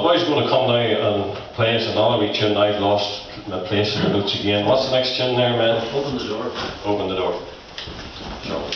boys are going to come now and play us another wee tune. I've lost my place in the notes again. What's the next tune there, man? Open the door. Open the door. No.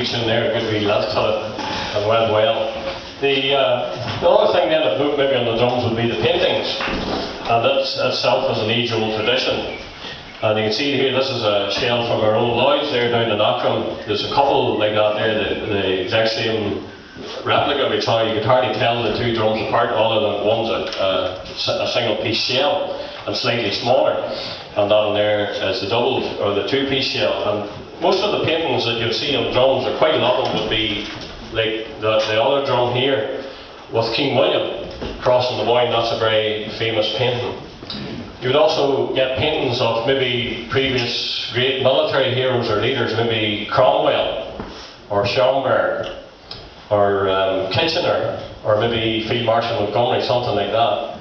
In there, a good wee last cut and went well. The other thing then of note maybe on the drums would be the paintings, and that itself is an age-old tradition. And you can see here, this is a shell from our own Lloyds there down in Aughrim. There's a couple like that there, the exact same replica, which you could hardly tell the two drums apart, other than one's a single piece shell and slightly smaller, and that one there is the double or the two-piece shell. And most of the paintings that you'll see on drums, or quite a lot of them, would be like the other drum here with King William crossing the Boyne. That's a very famous painting. You would also get paintings of maybe previous great military heroes or leaders, maybe Cromwell or Schomberg or Kitchener, or maybe Field Marshal Montgomery, something like that.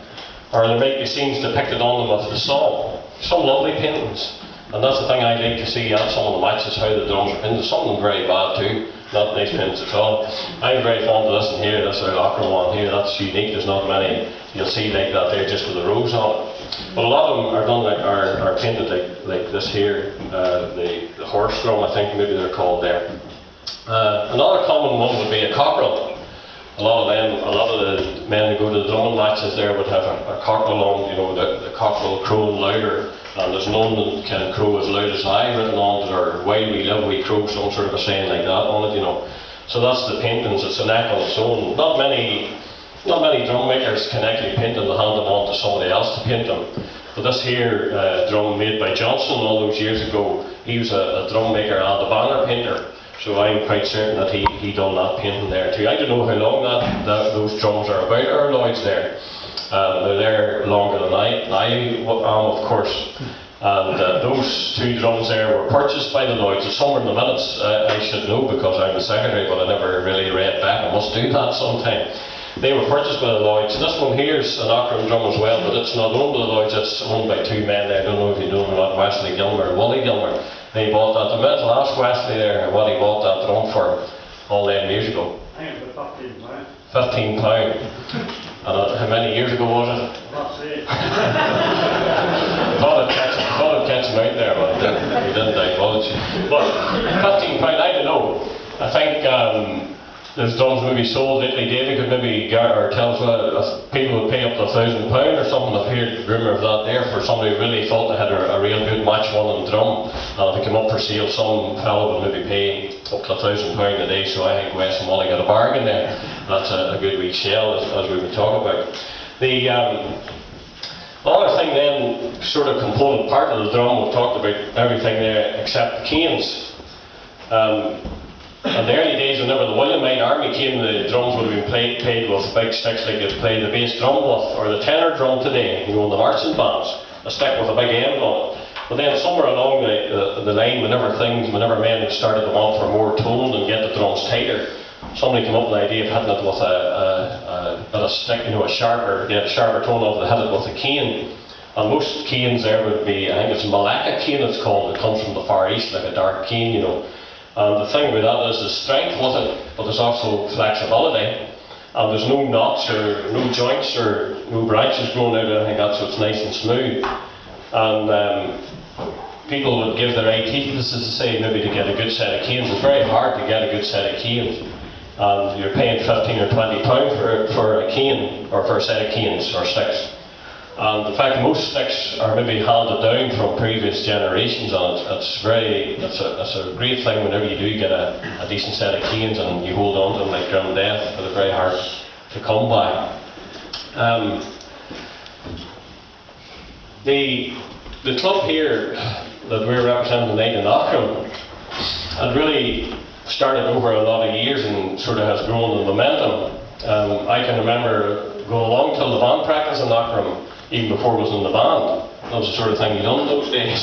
Or there might be scenes depicted on them of the Somme. Some lovely paintings. And that's the thing I like to see at some of the matches, how the drums are painted. Some of them very bad too, not nice paintings at all. I'm very fond of this one here, this Aughrim one here. That's unique. There's not many you'll see like that there, just with the rose on it. But a lot of them are done like are painted like this here, the horse drum, I think maybe they're called there. Another common one would be a cockerel. A lot of the men who go to the drumming matches there would have a cockerel on, you know, the cockerel crowing louder, and there's none that can crow as loud as I written on it, or while we live we crow, some sort of a saying like that on it, you know. So that's the paintings. It's an act on its own. Not many drum makers can actually paint them and hand them on to somebody else to paint them. But this here drum made by Johnson all those years ago, he was a drum maker and a banner painter. So I'm quite certain that he done that painting there too. I don't know how long those drums are about, our Lloyds there. They're there longer than I am, of course. And those two drums there were purchased by the Lloyds. It's somewhere in the minutes, I should know because I'm the secretary, but I never really read back. I must do that sometime. They were purchased by the Lloyds. This one here is an Aughrim drum as well, but it's not owned by the Lloyds, it's owned by two men there. I don't know if you know them, Wesley Gilmer and Wally Gilmer. They bought that. The mental ask Wesley there what he bought that drum for all them years ago. I think about £15. £15. And how many years ago was it? That's it. thought I'd catch him out there, but he didn't divulge. But £15, I don't know. I think there's drums maybe sold. Italy Davy could maybe or tell us if people would pay up to £1,000 or something. I've heard rumour of that there for somebody who really thought they had a real good match one on drum. And if it came up for sale, some fellow would maybe pay up to £1,000 a day. So I think West and Wally got a bargain there. That's a good wee shell, as we were talking about. The other thing then, sort of component part of the drum, we've talked about everything there except the canes. In the early days, whenever the Williamite army came, the drums would have been played with big sticks like they play the bass drum with, or the tenor drum today, you know, in the marching bands, a stick with a big end on it. But then somewhere along the line, whenever men had started to want for more tone and get the drums tighter, somebody came up with the idea of hitting it with a bit of stick, you know, they had a sharper tone of it, they hit it with a cane. And most canes there would be, I think it's a Malacca cane it's called, it comes from the Far East, like a dark cane, you know. And the thing about that is the strength with it, but there's also flexibility. And there's no knots or no joints or no branches growing out of it. I think that's what's nice and smooth. And people would give their eye teeth, this is to say, maybe to get a good set of canes. It's very hard to get a good set of canes. And you're paying £15 or £20 for a cane, or for a set of canes or sticks. And in fact, most sticks are maybe handed down from previous generations, and it's a great thing whenever you do get a decent set of canes and you hold on to them like grim death, but they're very hard to come by. The club here that we're representing tonight in Aughrim had really started over a lot of years and sort of has grown in momentum. I can remember going along till the band practice in Aughrim, even before I was in the band. That was the sort of thing you done in those days.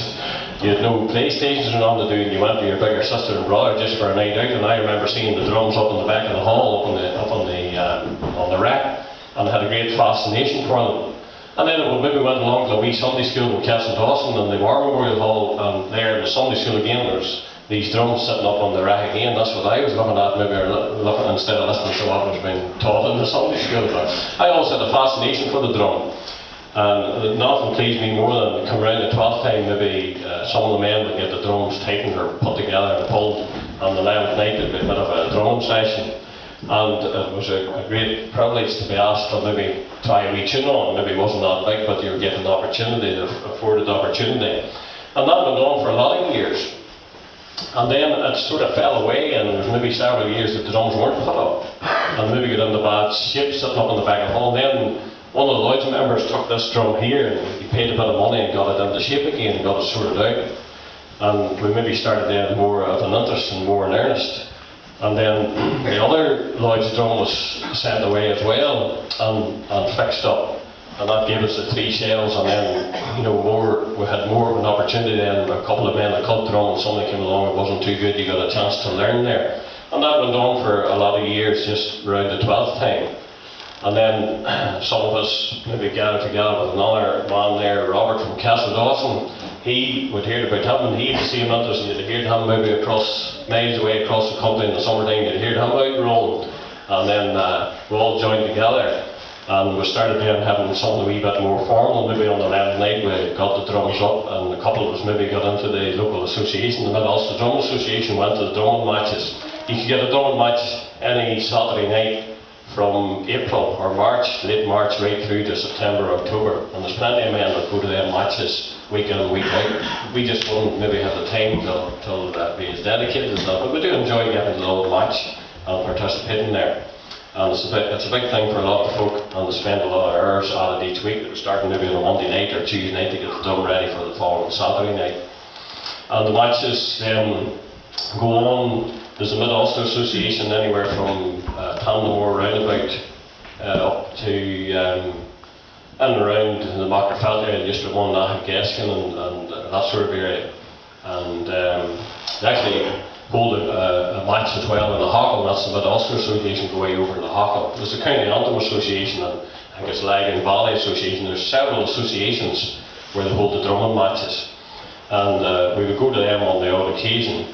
You had no PlayStations or nothing to do, and you went to your bigger sister and brother just for a night out. And I remember seeing the drums up in the back of the hall, on the rack, and I had a great fascination for them. And then maybe went along to a wee Sunday school in Castle Dawson in the War Memorial Hall, and there in the Sunday school again, there's these drums sitting up on the rack again. That's what I was looking at, maybe looking instead of listening to what was being taught in the Sunday school. But I always had a fascination for the drum. And nothing pleased me more than come around the 12th time, maybe some of the men would get the drums tightened or put together and pulled, and the 11th night there'd be a bit of a drumming session. And it was a great privilege to be asked to maybe try a wee tune on. Maybe it wasn't that big, but you were given the opportunity, afforded the opportunity. And that went on for a lot of years. And then it sort of fell away, and there was maybe several years that the drums weren't put up. And maybe got into bad shape, sitting up in the back of the hall. And then one of the Lloyds members took this drum here, and he paid a bit of money and got it into shape again and got it sorted out. And we maybe started then more of an interest and more in earnest. And then the other Lloyd's drum was sent away as well and fixed up. And that gave us the 3 shells, and then, you know, we had more of an opportunity then. A couple of men that cut drum, and somebody came along, it wasn't too good, you got a chance to learn there. And that went on for a lot of years, just around the 12th time. And then some of us maybe gathered together with another man there, Robert from Castle Dawson. He would hear about him, and he had the same interest, and you'd hear him maybe miles away across the country in the summertime, you'd hear him out rolling. And then we all joined together, and we started then having something a wee bit more formal. Maybe on the 11th night we got the drums up, and a couple of us maybe got into the local association, the Mid-Ulster Drum Association, went to the drumming matches. You could get a drumming match any Saturday night from April or March, late March, right through to September, October. And there's plenty of men that go to them matches week in and week out. We just wouldn't maybe have the time till be as dedicated as that, but we do enjoy getting the little match and participating there. And it's a big thing for a lot of folk, and they spend a lot of hours at it each week. They're starting maybe on a Monday night or Tuesday night to get the drum ready for the following Saturday night. And the matches then go on. There's a Mid-Ulster Association anywhere from Tandamore roundabout up to and around the Macrofelt area, just one Nahid Geskin and that sort of area. And actually, hold a match as well in the Aughrim. That's the Mid-Ulster Association go way over in the Aughrim. There's the County Antrim Association and I think it's Lagan Valley Association. There's several associations where they hold the drumming matches, and we would go to them on the odd occasion.